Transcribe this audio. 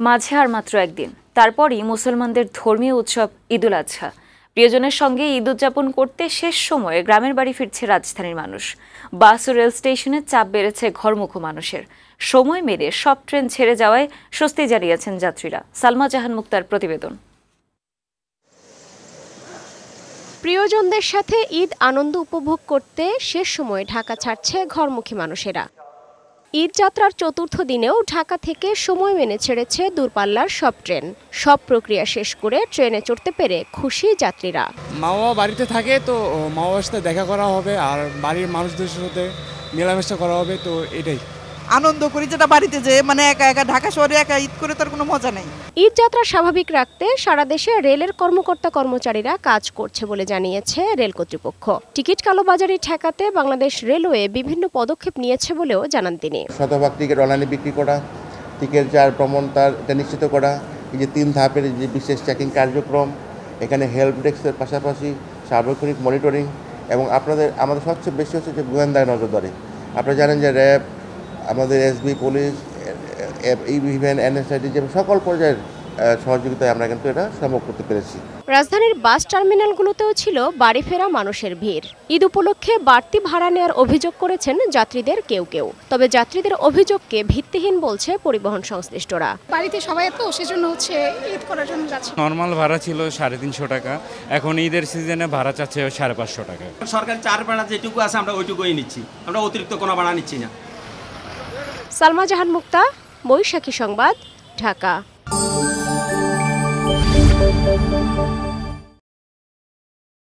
মাঝে আর মাত্র একদিন, তারপরই মুসলমানদের ধর্মীয় উৎসব ঈদুল আজহা। প্রিয়জনের সঙ্গে ঈদ উদযাপন করতে শেষ সময়ে গ্রামের বাড়ি ফিরছে রাজধানীর মানুষ। বাস ও রেল স্টেশনে চাপ বেড়েছে ঘরমুখো মানুষের। সময় মেরে সব ট্রেন ছেড়ে যাওয়ায় স্বস্তি জানিয়েছেন যাত্রীরা। সালমা জাহান মুক্তার প্রতিবেদন। প্রিয়জনদের সাথে ঈদ আনন্দ উপভোগ করতে শেষ সময়ে ঢাকা ছাড়ছে ঘরমুখী মানুষেরা। ঈদ যাত্রার চতুর্থ দিনেও ঢাকা থেকে সময় মেনে ছেড়েছে দূরপাল্লার সব ট্রেন। সব প্রক্রিয়া শেষ করে ট্রেনে চড়তে পেরে খুশি যাত্রীরা। মা বাবা বাড়িতে থাকে, তো মা বাবার সাথে দেখা করা হবে আর বাড়ির মানুষদের সাথে মেলামেশা করা হবে, তো এটাই আনন্দ করি। যেটা বাড়িতে যে মানে একা একা ঢাকা শহরে একা ঈদ করে তার কোনো মজা নেই। ঈদ যাত্রা স্বাভাবিক রাখতে সারা দেশে রেলের কর্মকর্তা কর্মচারীরা কাজ করছে বলে জানিয়েছে রেল কর্তৃপক্ষ। টিকিট কালোবাজারি ঠেকাতে বাংলাদেশ রেলওয়ে বিভিন্ন পদক্ষেপ নিয়েছে বলেও জানান তিনি। শতভাগ টিকিট অনলাইনে বিক্রি করা, টিকিট যার প্রমাণতা এটা নিশ্চিত করা, এই যে 3 ধাপের যে বিশেষ চেকিং কার্যক্রম, এখানে হেল্প ডেস্কের পাশাপাশি সার্বক্ষণিক মনিটরিং এবং আমাদের সবচেয়ে বেশি হচ্ছে যে গোয়েন্দায় নজরদারি। আপনারা জানেন যে র্যাব, আমাদের এসবি, পুলিশ, ইভেন এনএসআইডি যে সকল পর্যায়ের সহযোগিতায় আমরা কিন্তু এটা সম্ভব করতে পেরেছি। রাজধানীর বাস টার্মিনালগুলোতেও ছিল বাড়ি ফেরা মানুষের ভিড়। ঈদ উপলক্ষে বাড়তি ভাড়া নেওয়ার অভিযোগ করেছেন যাত্রীদের কেউ কেউ। তবে যাত্রীদের অভিযোগকে ভিত্তিহীন বলছে পরিবহন সংশ্লিষ্টরা। বাড়িতে সবাই তো সেজন্য হচ্ছে ঈদ করার জন্য যাচ্ছে। নর্মাল ভাড়া ছিল 350 টাকা, এখন ঈদের সিজনে ভাড়া চাচ্ছে 550 টাকা। সরকার 4 ভাড়া যেটুকু আছে আমরা ওইটুকুই নিচ্ছি, আমরা অতিরিক্ত কোনো ভাড়া নিচ্ছি না। সালমা জাহান মুক্তা, বৈশাখী সংবাদ, ঢাকা।